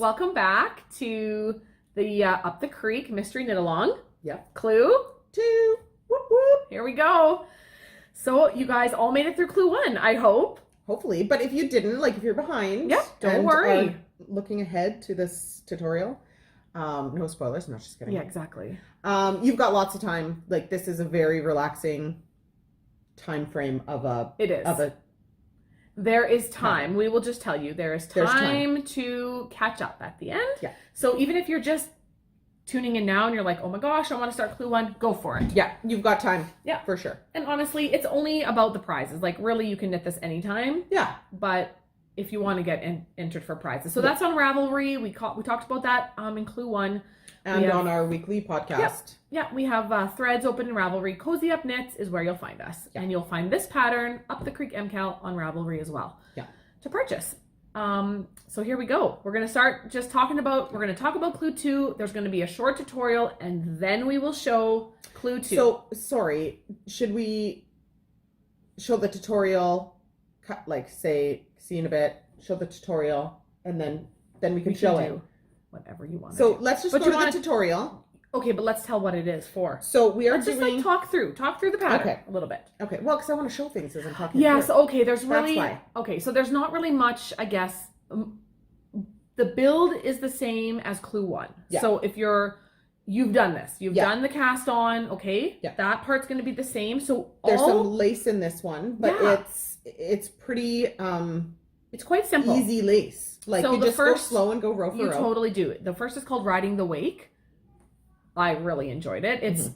Welcome back to the Up the Creek Mystery Knit Along. Yep. Clue 2. Whoop, whoop. Here we go. So you guys all made it through clue 1, I hope. Hopefully, but if you didn't, like if you're behind, don't worry. Are looking ahead to this tutorial, no spoilers. No, just kidding. Yeah, exactly. You've got lots of time. Like this is a very relaxing time frame of a. It is. There is time. We will just tell you there is time to catch up at the end. Yeah. So even if you're just tuning in now and you're like, oh my gosh, I want to start clue 1, go for it. Yeah, you've got time. Yeah, for sure. And honestly, it's only about the prizes. Like really, you can knit this anytime. Yeah. But if you want to get entered for prizes, so that's on Ravelry. We talked about that in clue 1. And on our weekly podcast. Yeah, we have threads open in Ravelry. CozyUpKnits is where you'll find us. Yeah. And you'll find this pattern, Up the Creek MKAL, on Ravelry as well. Yeah. To purchase. So here we go. We're going to start just we're going to talk about clue 2. There's going to be a short tutorial and then we will show clue 2. So, sorry, should we show the tutorial, like say, see in a bit, show the tutorial, and then we can show it? Whatever you want. So let's just go to the tutorial. Okay, but let's tell what it is for. So we are let's just like talk through the pattern a little bit. Okay. Well, because I want to show things as I'm talking. Yes. Okay. There's really. That's why. Okay. So there's not really much, I guess. The build is the same as clue 1. Yeah. So if you've done this, you've done the cast on. Okay. Yeah. That part's going to be the same. So there's some lace in this one, but it's pretty. It's quite simple. Easy lace. Like so you just go slow and go row for row. You totally do it. The first is called Riding the Wake. I really enjoyed it. It's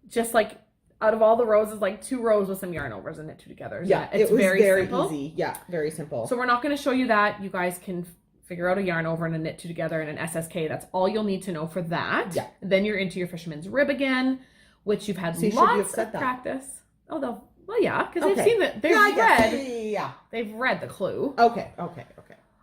just like out of all the rows, it's like 2 rows with some yarn overs and knit 2 together. Yeah, it's very simple. Easy. Yeah, very simple. So we're not going to show you that. You guys can figure out a yarn over and a knit 2 together and an SSK. That's all you'll need to know for that. Yeah. Then you're into your fisherman's rib again, which you've had lots of practice. Oh, well, yeah, because they've seen that. They've read the clue.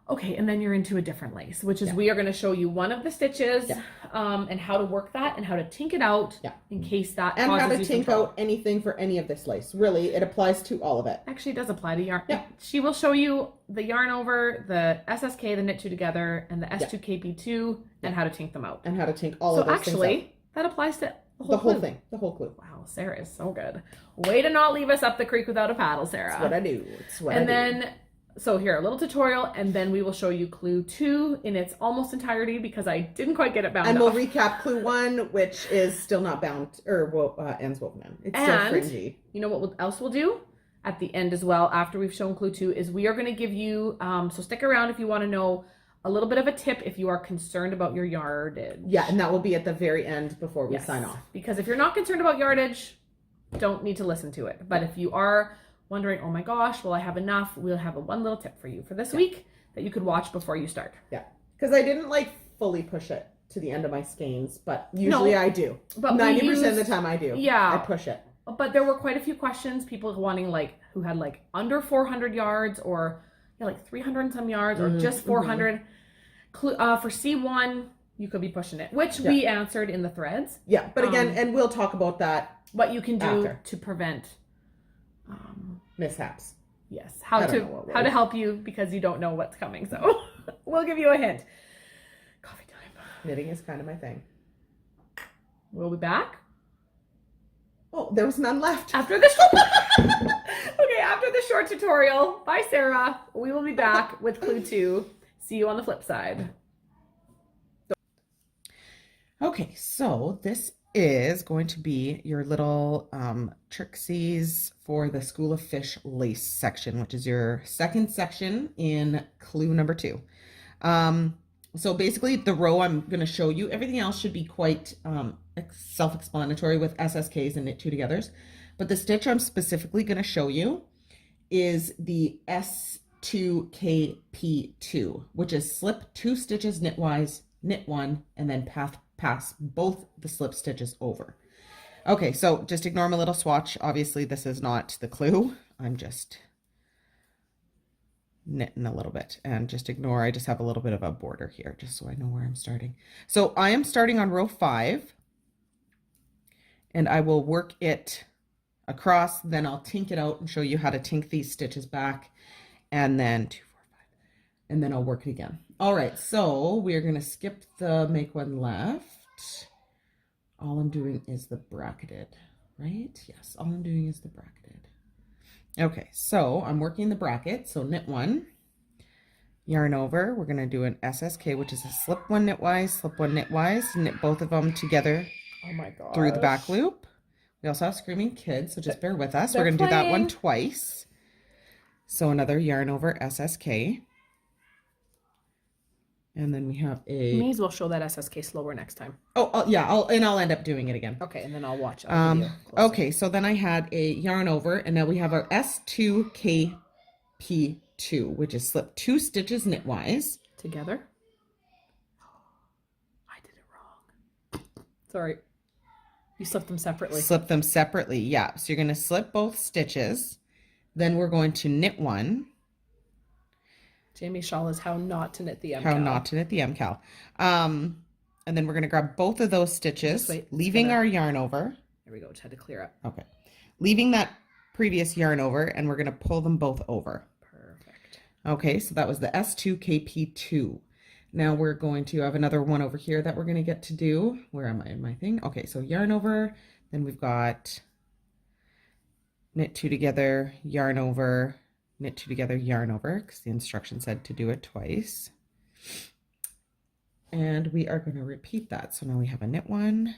Okay, and then you're into a different lace, which is we are going to show you one of the stitches and how to work that and how to tink it out in case that and causes how to tink out anything for any of this lace. Really, it applies to all of it. Actually, it does apply to yarn. Yeah. She will show you the yarn over, the SSK, the knit 2 together, and the S2KP2 and how to tink them out. And how to tink all of those things out. So actually, that applies to the whole thing. The whole clue. Wow, Sarah is so good. Way to not leave us up the creek without a paddle, Sarah. That's what I do. So here, a little tutorial, and then we will show you clue 2 in its almost entirety because I didn't quite get it bound and we'll recap clue 1, which is still not bound, or ends woven in. It's still fringy. You know what else we'll do? At the end as well, after we've shown clue 2, is we are going to give you, so stick around if you want to know a little bit of a tip if you are concerned about your yardage. Yeah, and that will be at the very end before we sign off. Because if you're not concerned about yardage, don't need to listen to it. But if you are wondering, oh my gosh, will I have enough? We'll have one little tip for you for this week that you could watch before you start. Yeah, because I didn't fully push it to the end of my skeins, but usually I do. But 90% of the time I do. Yeah, I push it. But there were quite a few questions, people wanting who had under 400 yards or 300 and some yards or just 400. For C1, you could be pushing it, which we answered in the threads. Yeah, but again, and we'll talk about that. What you can do to prevent mishaps. Yes, how to help you because you don't know what's coming. So we'll give you a hint. Coffee time. Knitting is kind of my thing. We'll be back. Oh, there was none left after this. Okay, after the short tutorial by Sarah, we will be back with clue 2. See you on the flip side. Okay, so this is going to be your little Trixies for the School of Fish lace section, which is your second section in clue number 2. So basically the row I'm going to show you, everything else should be quite self-explanatory with SSKs and knit 2 togethers. But the stitch I'm specifically going to show you is the S2KP2, which is slip 2 stitches knitwise, knit 1, and then pass both the slip stitches over. Okay, so just ignore my little swatch. Obviously, this is not the clue. I'm just knitting a little bit, and just ignore, I just have a little bit of a border here, just so I know where I'm starting. So I am starting on row 5, and I will work it across, then I'll tink it out and show you how to tink these stitches back, and then 2, 4, 5, and then I'll work it again. All right, so we're going to skip the make one left. All I'm doing is the bracketed, right? Yes, all I'm doing is the bracketed. Okay, so I'm working the bracket. So knit one, yarn over. We're going to do an SSK, which is a slip one knitwise, slip one knitwise, knit both of them together. Oh my god. Through the back loop. We also have screaming kids, so just bear with us. We're going to do that one twice. So another yarn over SSK. And then we have a... May as well show that SSK slower next time. Oh, yeah, I'll end up doing it again. Okay, and then I'll watch a video closer. Okay, so then I had a yarn over, and now we have our S2KP2, which is slip 2 stitches knitwise. Together. I did it wrong. Sorry. You slip them separately. Slip them separately, yeah. So you're going to slip both stitches. Then we're going to knit one. Jamie's shawl is how not to knit the MKAL. How not to knit the MKAL. And then we're going to grab both of those stitches, leaving our yarn over. There we go. Just had to clear up. Okay. Leaving that previous yarn over, and we're going to pull them both over. Perfect. Okay, so that was the S2KP2. Now we're going to have another one over here that we're going to get to do. Where am I in my thing? Okay, so yarn over. Then we've got knit 2 together, yarn over, knit 2 together, yarn over, because the instruction said to do it twice. And we are going to repeat that. So now we have a knit 1,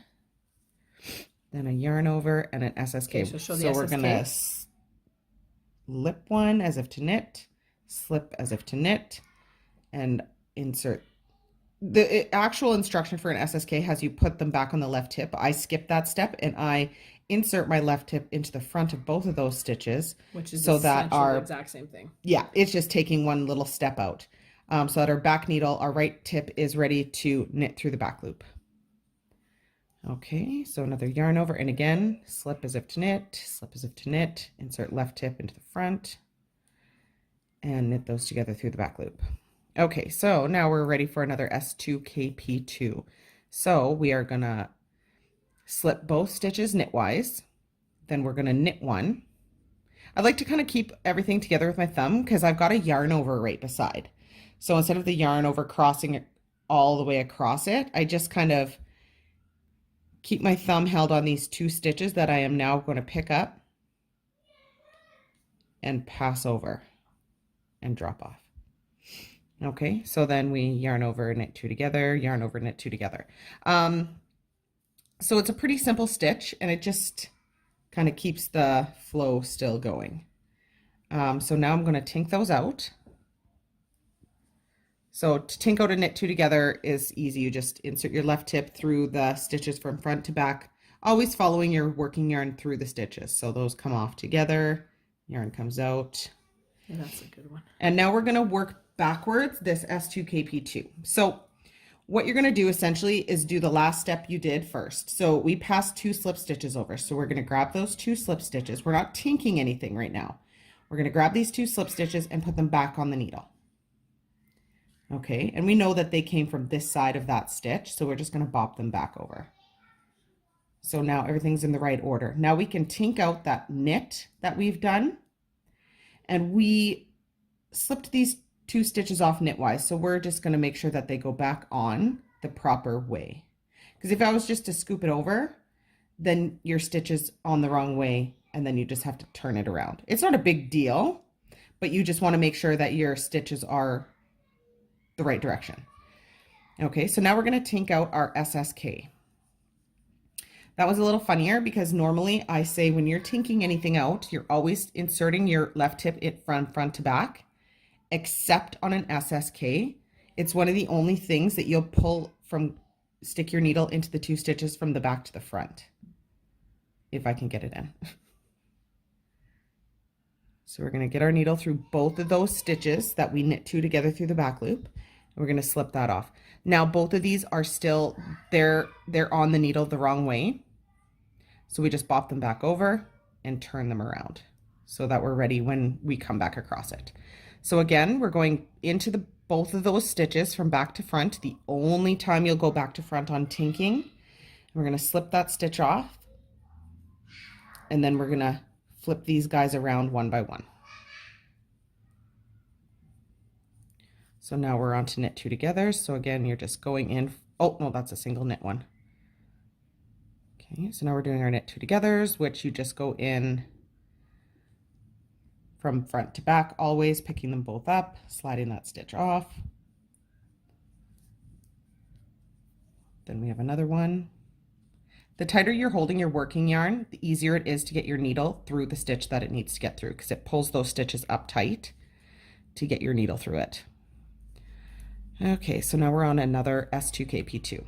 then a yarn over, and an SSK. Okay, so show the so SSK. We're going to slip 1 as if to knit, slip as if to knit, and insert. The actual instruction for an SSK has you put them back on the left hip. I skip that step and I insert my left hip into the front of both of those stitches, which is so that the exact same thing. Yeah, it's just taking one little step out, so that our back needle, our right tip, is ready to knit through the back loop. Okay, so another yarn over, and again, slip as if to knit, slip as if to knit, insert left tip into the front, and knit those together through the back loop. Okay, so now we're ready for another S2KP2. So we are gonna slip both stitches knitwise, then we're gonna knit 1. I like to kind of keep everything together with my thumb because I've got a yarn over right beside. So instead of the yarn over crossing it all the way across it, I just kind of keep my thumb held on these 2 stitches that I am now going to pick up and pass over and drop off. Okay, so then we yarn over, knit 2 together, yarn over, knit 2 together. So it's a pretty simple stitch, and it just kind of keeps the flow still going. So now I'm going to tink those out. So to tink out a knit 2 together is easy. You just insert your left tip through the stitches from front to back, always following your working yarn through the stitches. So those come off together, yarn comes out. Yeah, that's a good one. And now we're going to work backwards this S2KP2. So what you're going to do essentially is do the last step you did first. So we passed 2 slip stitches over. So we're going to grab those 2 slip stitches. We're not tinking anything right now. We're going to grab these 2 slip stitches and put them back on the needle. Okay, and we know that they came from this side of that stitch, so we're just going to bop them back over. So now everything's in the right order. Now we can tink out that knit that we've done, and we slipped these 2 stitches off knitwise, so we're just going to make sure that they go back on the proper way. Because if I was just to scoop it over, then your stitch is on the wrong way, and then you just have to turn it around. It's not a big deal, but you just want to make sure that your stitches are the right direction. Okay, so now we're going to tink out our SSK. That was a little funnier because normally I say when you're tinking anything out, you're always inserting your left tip in front to back, except on an SSK. It's one of the only things that you'll stick your needle into the 2 stitches from the back to the front, if I can get it in. So we're going to get our needle through both of those stitches that we knit 2 together through the back loop. We're going to slip that off. Now both of these are still, they're on the needle the wrong way. So we just bop them back over and turn them around so that we're ready when we come back across it. So again, we're going into both of those stitches from back to front. The only time you'll go back to front on tinking. We're going to slip that stitch off, and then we're going to flip these guys around one by one. So now we're on to knit 2 together. So again, you're just going in. Oh, no, that's a single knit one. Okay, so now we're doing our knit 2 togethers, which you just go in from front to back, always picking them both up, sliding that stitch off. Then we have another one. The tighter you're holding your working yarn, the easier it is to get your needle through the stitch that it needs to get through, because it pulls those stitches up tight to get your needle through it. Okay, so now we're on another S2KP2.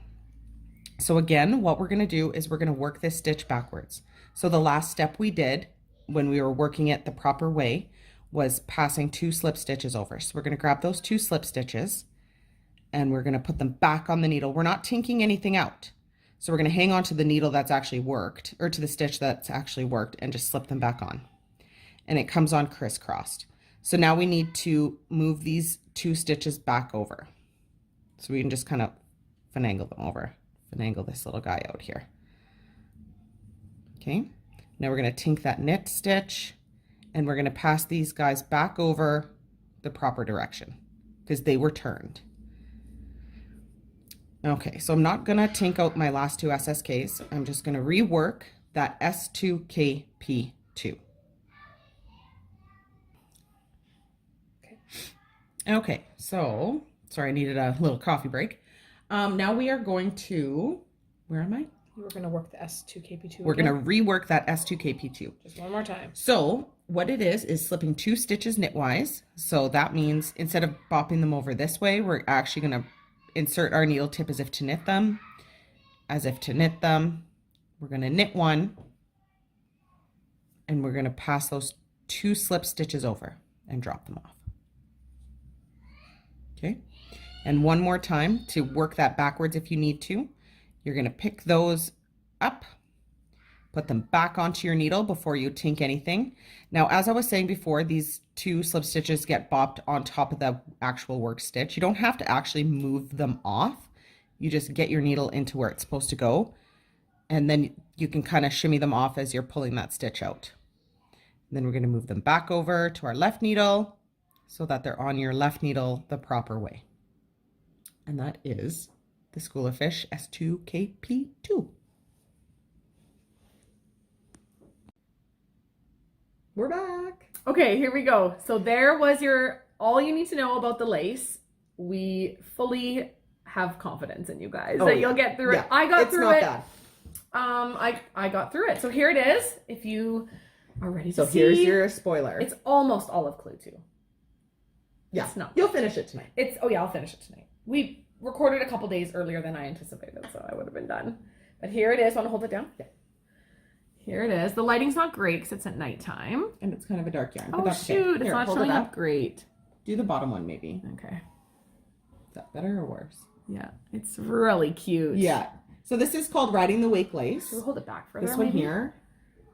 So again, what we're going to do is we're going to work this stitch backwards. So the last step we did when we were working it the proper way was passing 2 slip stitches over. So we're going to grab those 2 slip stitches and we're going to put them back on the needle. We're not tinking anything out. So we're going to hang on to the needle that's actually worked, or to the stitch that's actually worked, and just slip them back on. And it comes on crisscrossed. So now we need to move these 2 stitches back over. So we can just kind of finagle them over. Finagle this little guy out here. Okay, now we're going to tink that knit stitch, and we're going to pass these guys back over the proper direction because they were turned. Okay, so I'm not going to tink out my last 2 SSKs. I'm just going to rework that S2KP2. Okay, so sorry, I needed a little coffee break. Now we are going to, where am I? We're going to work the S2KP2. We're going to rework that S2KP2. Just one more time. So what it is slipping 2 stitches knitwise. So that means instead of bopping them over this way, we're actually going to insert our needle tip as if to knit them. As if to knit them. We're going to knit 1. And we're going to pass those 2 slip stitches over and drop them off. Okay, and one more time to work that backwards if you need to. You're going to pick those up, put them back onto your needle before you tink anything. Now, as I was saying before, these 2 slip stitches get bopped on top of the actual work stitch. You don't have to actually move them off. You just get your needle into where it's supposed to go, and then you can kind of shimmy them off as you're pulling that stitch out. And then we're going to move them back over to our left needle, so that they're on your left needle the proper way. And that is the School of Fish S2KP2. We're back. Okay, here we go. So there was your all you need to know about the lace. We fully have confidence in you guys that you'll get through it. I got through it. Bad. I got through it. So here it is. If you are ready to see. So here's your spoiler. It's almost all of Clue 2. Yeah, it's not. You'll finish it tonight. I'll finish it tonight. We recorded a couple days earlier than I anticipated, so I would have been done. But here it is. Want to hold it down? Yeah. Here it is. The lighting's not great because it's at nighttime. And it's kind of a dark yarn. Oh, shoot. It's not showing up great. Do the bottom one, maybe. Okay. Is that better or worse? Yeah. It's really cute. Yeah. So this is called Riding the Wake Lace. Should we hold it back further? This one here.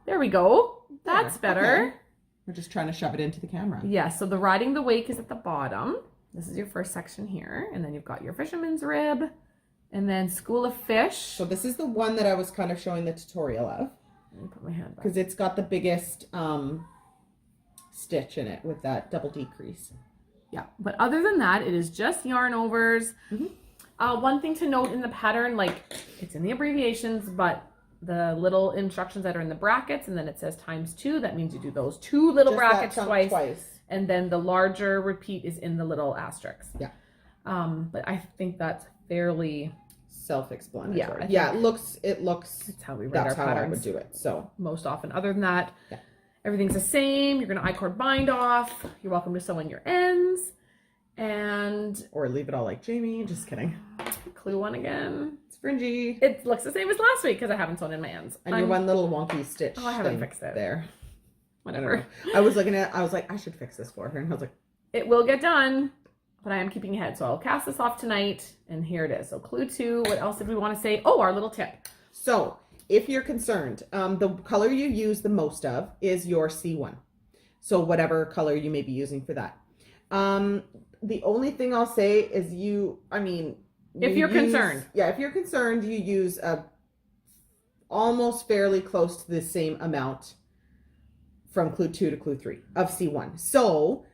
There we go. That's better. Okay. We're just trying to shove it into the camera. Yeah, so the Riding the Wake is at the bottom. This is your first section here. And then you've got your Fisherman's Rib. And then School of Fish. So this is the one that I was kind of showing the tutorial of. Let me put my hand back. Because it's got the biggest stitch in it with that double decrease. Yeah, but other than that, it is just yarn overs. Mm-hmm. One thing to note in the pattern, like it's in the abbreviations, but the little instructions that are in the brackets, and then it says ×2. That means you do those 2 little just brackets twice. And then the larger repeat is in the little asterisks. Yeah. But I think that's fairly self-explanatory. Yeah, it looks. It's how we write our patterns. That's how I would do it. So most often. Other than that, everything's the same. You're gonna I-cord bind off. You're welcome to sew in your ends, or leave it all like Jamie. Just kidding. Clue 1 again. It's fringy. It looks the same as last week because I haven't sewn in my ends. And your one little wonky stitch. Oh, I haven't fixed it there. Whatever. I was looking at. I was like, I should fix this for her, and I was like, it will get done. But I am keeping ahead, so I'll cast this off tonight, and here it is. So Clue 2, what else did we want to say? Oh, our little tip. So if you're concerned, the color you use the most of is your C1. So whatever color you may be using for that. The only thing I'll say is if you're concerned. Yeah, if you're concerned, you use almost fairly close to the same amount from Clue 2 to Clue 3 of C1. So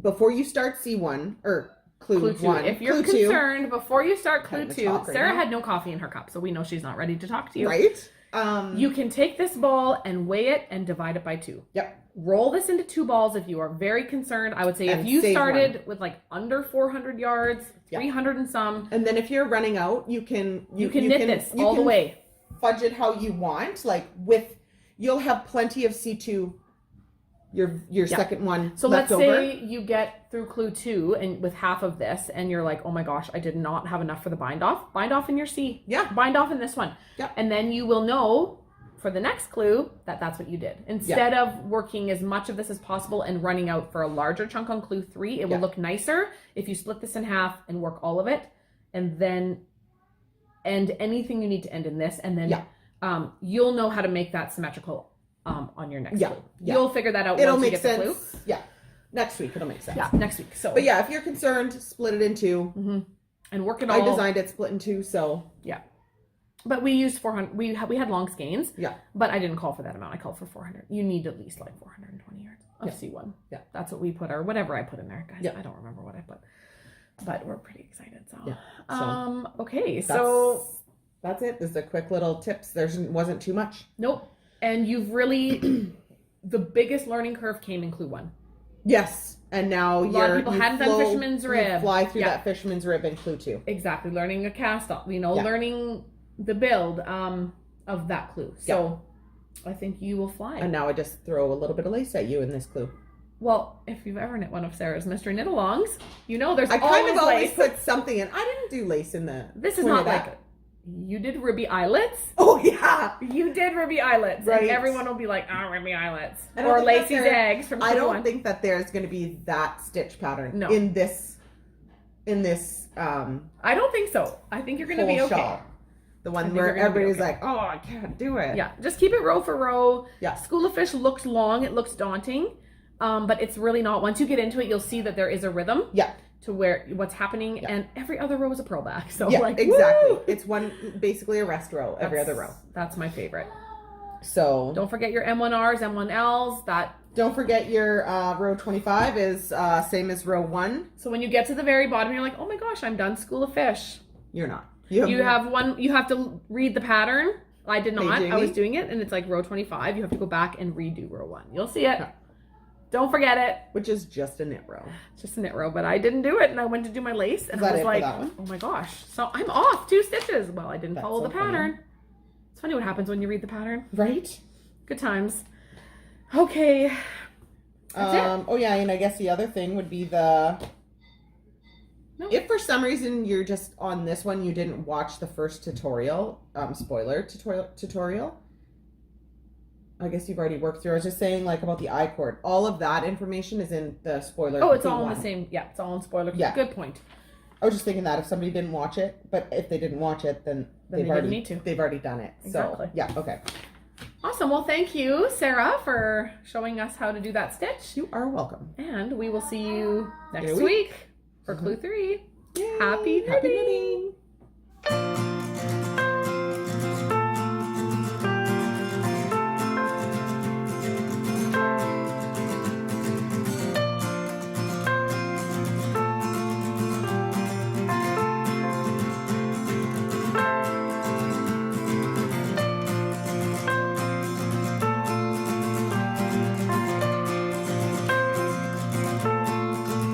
before you start C1, or clue 1. If you're clue concerned, before you start clue 2, right Sarah now. had no coffee in her cup, so we know she's not ready to talk to you. Right. You can take this ball and weigh it and divide it by 2. Yep. Roll this into 2 balls if you are very concerned. I would say And if you save started with like under 400 yards, Yep. 300 and some. And then if you're running out, you can knit this all the way. Fudge it how you want. Like you'll have plenty of C2, your second one. So left let's over. say you get through clue 2 and with half of this, and you're like, oh my gosh, I did not have enough for the bind off. Bind off in your C. Yeah. Bind off in this one. Yeah. And then you will know for the next clue that's what you did. Instead of working as much of this as possible and running out for a larger chunk on clue 3, it will look nicer if you split this in half and work all of it, and then end anything you need to end in this, and then you'll know how to make that symmetrical on your next clue. Yeah. You'll figure that out. It'll once make you get sense. The clue. Yeah. Next week it'll make sense. Yeah, next week. So, but yeah, if you're concerned, split it in 2, and work it all. I designed it split in 2, so yeah. But we used 400. We had long skeins. Yeah. But I didn't call for that amount. I called for 400. You need at least like 420 yards of C1. Yeah. That's what we put, or whatever I put in there, guys. Yeah. I don't remember what I put, but we're pretty excited. So. Yeah. So okay. So that's it. This is a quick little tips. There wasn't too much. Nope. And you've really the biggest learning curve came in clue 1. Yes. And now a lot of people hadn't done fisherman's rib. You fly through that fisherman's rib in clue 2. Exactly. Learning a cast off, learning the build of that clue. So I think you will fly. And now I just throw a little bit of lace at you in this clue. Well, if you've ever knit one of Sarah's mystery knit alongs, there's I kind of always lace. put something in. I didn't do lace in the. This is not like you did ribby eyelets. Oh yeah, you did ribby eyelets, right? And everyone will be like, "Oh, ribby eyelets," or Lacey's eggs from. I don't think that there's going to be that stitch pattern in this. I don't think so. I think you're going to be okay. Shawl. The one where everybody's like, "Oh, I can't do it." Yeah, just keep it row for row. Yeah. School of Fish looks long. It looks daunting, but it's really not. Once you get into it, you'll see that there is a rhythm. Yeah. To where what's happening, and every other row is a purl back. So exactly. Woo! It's basically a rest row. Every other row. That's my favorite. So don't forget your M1Rs, M1Ls. Don't forget your row 25 is same as row 1. So when you get to the very bottom, you're like, oh my gosh, I'm done School of Fish. You're not. You have to read the pattern. I did not. I was doing it, and it's like row 25. You have to go back and redo row 1. You'll see it. Yeah. Don't forget it. Which is just a knit row. It's just a knit row, but I didn't do it, and I went to do my lace, and I was like, oh my gosh. So I'm off 2 stitches. Well, I didn't follow the pattern. Funny. It's funny what happens when you read the pattern. Right? Good times. Okay. That's it. Oh yeah, and I guess the other thing would be if for some reason you're just on this one, you didn't watch the first tutorial, spoiler tutorial. I guess you've already worked through. I was just saying about the I-cord. All of that information is in the spoiler. Oh, it's all in the same. Yeah, it's all in spoiler. Yeah. Good point. I was just thinking that if somebody didn't watch it, but if they didn't watch it, then they didn't need to. They've already done it. Exactly. So, yeah, okay. Awesome. Well, thank you, Sarah, for showing us how to do that stitch. You are welcome. And we will see you next week for Clue 3. Yay. Happy knitting.